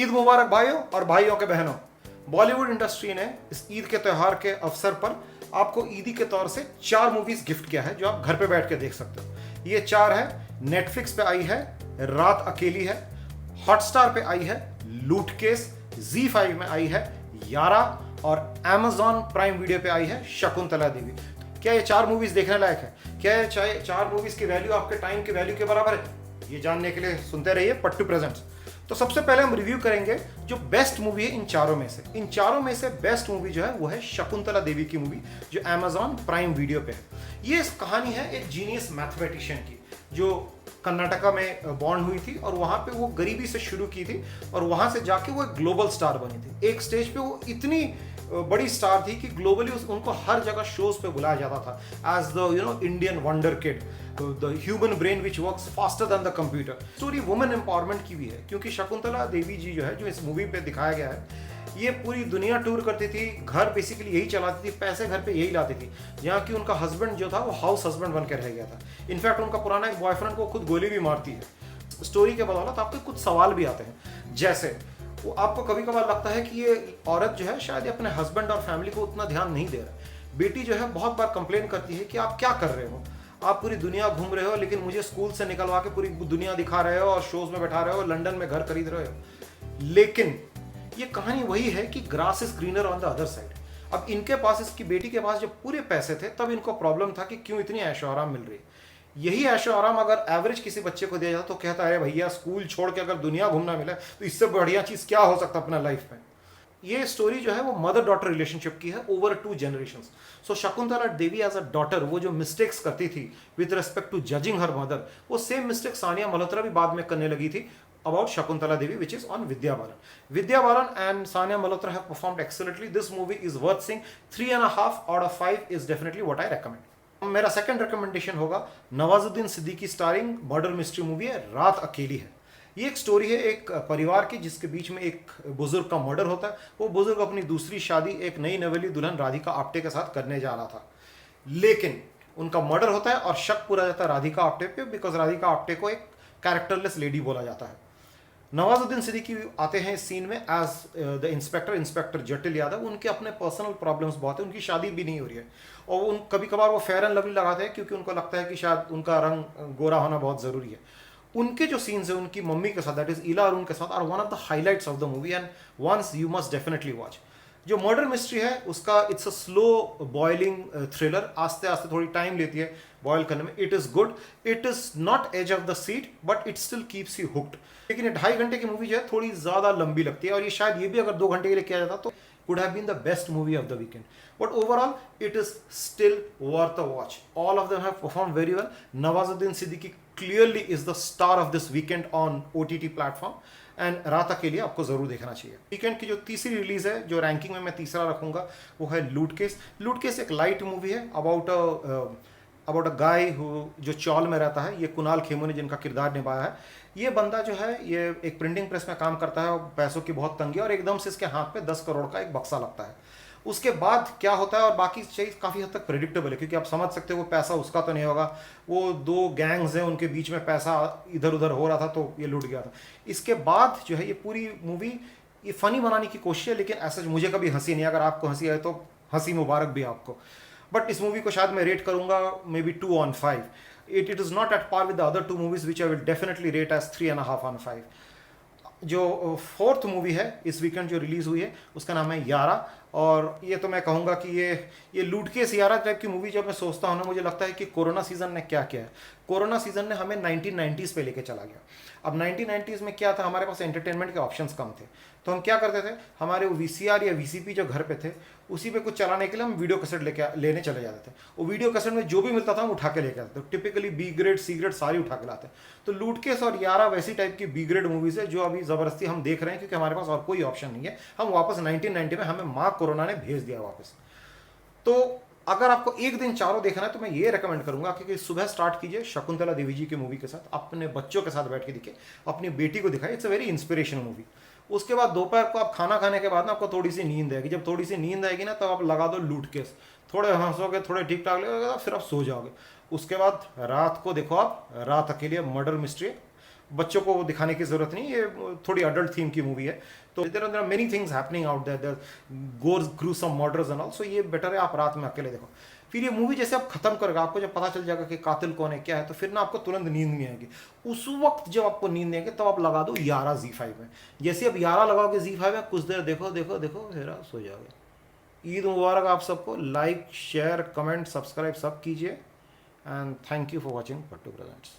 ईद मुबारक भाइयों और भाइयों के बहनों। बॉलीवुड इंडस्ट्री ने इस ईद के त्यौहार के अवसर पर आपको ईदी के तौर से 4 मूवीज गिफ्ट किया है जो आप घर पे बैठ के देख सकते हो। ये 4 है, नेटफ्लिक्स पे आई है रात अकेली है, हॉटस्टार पे आई है लूट केस, Z5 में आई है यारा और Amazon प्राइम वीडियो पे आई है शकुंतला देवी। क्या ये 4 मूवीज देखने लायक है? क्या ये 4 मूवीज की वैल्यू आपके टाइम की वैल्यू के बराबर है? ये जानने के लिए सुनते रहिए पट्टू प्रेजेंट्स। तो सबसे पहले हम रिव्यू करेंगे जो बेस्ट मूवी है इन चारों में से। इन चारों में से बेस्ट मूवी जो है वो है शकुंतला देवी की मूवी जो Amazon प्राइम वीडियो पे है। ये इस कहानी है एक जीनियस मैथमेटिशियन की जो कर्नाटका में बॉर्न हुई थी और वहां पे वो गरीबी से शुरू की थी और वहां से जाके वो एक ग्लोबल स्टार बनी थी। एक स्टेज पे वो इतनी बड़ी स्टार थी कि ग्लोबली उनको हर जगह शोज पे बुलाया जाता था as the Indian wonder kid, the human brain which works faster than the computer. Story women empowerment की भी है क्योंकि शकुंतला देवी जी जो है जो इस मूवी पे दिखाया गया है ये पूरी दुनिया टूर करती थी, घर बेसिकली यही चलाती थी, पैसे घर पे यही लाती थी, जहाँ की उनका हस्बैंड जो था वो हाउस हस्बैंड बन के रह गया था। इनफैक्ट उनका पुराना एक बॉयफ्रेंड को खुद गोली भी मारती है। स्टोरी के बदौलत आपके कुछ सवाल भी आते हैं, जैसे वो आपको कभी कभार लगता है कि ये औरत जो है शायद अपने हस्बैंड और फैमिली को उतना ध्यान नहीं दे रहा। बेटी जो है बहुत बार कंप्लेन करती है कि आप क्या कर रहे हो, आप पूरी दुनिया घूम रहे हो लेकिन मुझे स्कूल से निकलवा के पूरी दुनिया दिखा रहे हो और शोज में बैठा रहे हो, लंदन में घर खरीद रहे हो। लेकिन ये कहानी वही है कि grass is greener on the other side. अब इनके पास, इसकी बेटी के पास जब पूरे पैसे थे तब इनको प्रॉब्लम था कि क्यों इतनी ऐशो आराम मिल रही है। यही ऐशो आराम अगर एवरेज किसी बच्चे को दिया जाता तो कहता है भैया स्कूल छोड़ के अगर दुनिया घूमना मिले तो इससे बढ़िया चीज क्या हो सकता अपना लाइफ में। ये स्टोरी जो है वो मदर डॉटर रिलेशनशिप की है over 2 generations. So Shakuntala Devi as a daughter वो जो मिस्टेक्स करती थी with respect to judging her mother, वो सेम मिस्टेक सानिया मल्होत्रा भी बाद में करने लगी थी about Shakuntala Devi, which is on Vidya Balan. Vidya Balan and Sania Malhotra have performed excellently. This movie is worth seeing. 3.5 out of 5 is definitely what I recommend. मेरा second recommendation होगा Nawazuddin Siddiqui starring murder mystery movie है रात अकेली है। ये एक story है एक परिवार की जिसके बीच में एक बुजुर्ग का मर्डर होता है। वो बुजुर्ग अपनी दूसरी शादी एक नई नवेली दुल्हन राधिका आप्टे के साथ करने जा रहा था, लेकिन उनका मर्डर होता है और शक पूरा जाता है राधिका आप्टे पे, बिकॉज राधिका आप्टे को एक कैरेक्टरलेस लेडी बोला जाता है। नवाजुद्दीन सिद्दीकी आते हैं इस सीन में एज द इंस्पेक्टर जटिल यादव। उनके अपने पर्सनल प्रॉब्लम्स बहुत है, उनकी शादी भी नहीं हो रही है और उन कभी कभार वो फेयर एंड लवली लगाते हैं क्योंकि उनको लगता है कि शायद उनका रंग गोरा होना बहुत ज़रूरी है। उनके जो सीन्स है उनकी मम्मी के साथ, दैट इज इला अरुण के साथ, are one of the highlights of the movie and once you must definitely watch. जो मर्डर मिस्ट्री है उसका it's a slow boiling thriller, आस्ते आस्ते थोड़ी टाइम लेती है बॉयल करने में। It is good, it is not edge of the seat but it still keeps you hooked. लेकिन ये 2.5 घंटे की मूवी जो है थोड़ी ज़्यादा लंबी लगती है और ये शायद ये भी अगर 2 घंटे के लिए किया जाता तो would have been the best movie of the weekend. But overall, it is still worth a watch. All of them have performed very well. Nawazuddin Siddiqui clearly is the star of this weekend on OTT platform. And रात के लिए आपको जरूर देखना चाहिए। Weekend की जो तीसरी रिलीज है जो रैंकिंग में मैं तीसरा रखूंगा वो है लूट केस। लूट केस एक लाइट मूवी है अबाउट अ गाय जो चौल में रहता है। ये कुणाल खेमू ने जिनका किरदार निभाया है। ये बंदा जो है ये एक प्रिंटिंग प्रेस में काम करता है और पैसों की बहुत तंगी है और एकदम से इसके हाथ पे 10 करोड़ का एक बक्सा लगता है। उसके बाद क्या होता है और बाकी चीज़ काफ़ी हद तक प्रेडिक्टेबल है क्योंकि आप समझ सकते हो वो पैसा उसका तो नहीं होगा, वो 2 गैंग्स हैं उनके बीच में पैसा इधर उधर हो रहा था तो ये लूट गया था। इसके बाद जो है ये पूरी मूवी ये फ़नी बनाने की कोशिश है, लेकिन ऐसा मुझे कभी हंसी नहीं। अगर आपको हंसी आए तो हंसी मुबारक भी आपको। बट इस मूवी को शायद मैं रेट करूँगा may be 2 on 5। It is not at par with the other 2 movies which I will definitely rate as 3.5 on 5. जो 4th मूवी है इस वीकेंड जो रिलीज हुई है उसका नाम है यारा और ये तो मैं कहूँगा कि ये लूट केस यारा टाइप की मूवी जब मैं सोचता हूँ ना मुझे लगता है कि कोरोना सीजन ने क्या किया है। कोरोना सीजन ने हमें 1990s पे लेके चला गया। अब 1990s में क्या था, हमारे पास एंटरटेनमेंट के ऑप्शंस कम थे तो हम क्या करते थे, हमारे वो VCR या VCP जो घर पे थे उसी पे कुछ चलाने के लिए हम वीडियो कैसेट लेने चले जाते थे। वो वीडियो कैसेट में जो भी मिलता था हम उठा के लेके आते थे। Typically B grade C grade सारी उठा के लाते। तो लूट केस और यारा वैसी टाइप की B ग्रेड मूवीज है जो अभी ज़बरदस्ती हम देख रहे हैं क्योंकि हमारे पास और कोई ऑप्शन नहीं है। हम वापस 1990 में हमें माँ कोरोना ने भेज दिया वापस। तो अगर आपको एक दिन चारों देखना है तो मैं ये रेकमेंड करूंगा कि सुबह स्टार्ट कीजिए शकुंतला देवी जी की मूवी के साथ, अपने बच्चों के साथ बैठ के देखिए, अपनी बेटी को दिखाइए। It's a very inspirational movie. उसके बाद दोपहर को आप खाना खाने के बाद ना आपको थोड़ी सी नींद आएगी। जब थोड़ी सी नींद आएगी ना तब आप लगा दो लूट केस, थोड़े हंसोगे, थोड़े ठीक ठाक लगेगा, फिर आप सो जाओगे। उसके बाद रात को देखो आप रात अकेली मर्डर मिस्ट्री, बच्चों को वो दिखाने की जरूरत नहीं, ये थोड़ी अडल्ट थीम की मूवी है। तो there are many things happening out there, gores gruesome murders and all, so ये बेटर है आप रात में अकेले देखो। फिर ये मूवी जैसे आप खत्म करेगा, आपको जब पता चल जाएगा कि कातिल कौन है क्या है, तो फिर ना आपको तुरंत नींद नहीं आएगी। उस वक्त जब आपको नींद नहीं आएगी तब आप लगा दो यारा Z5 में। जैसे आप यारा लगाओगे Z5 में, कुछ देर देखो देखो देखो, हेरा सो जाओगे। ईद मुबारक आप सबको। लाइक शेयर कमेंट सब्सक्राइब सब कीजिए, and thank you for watching Pattu presents.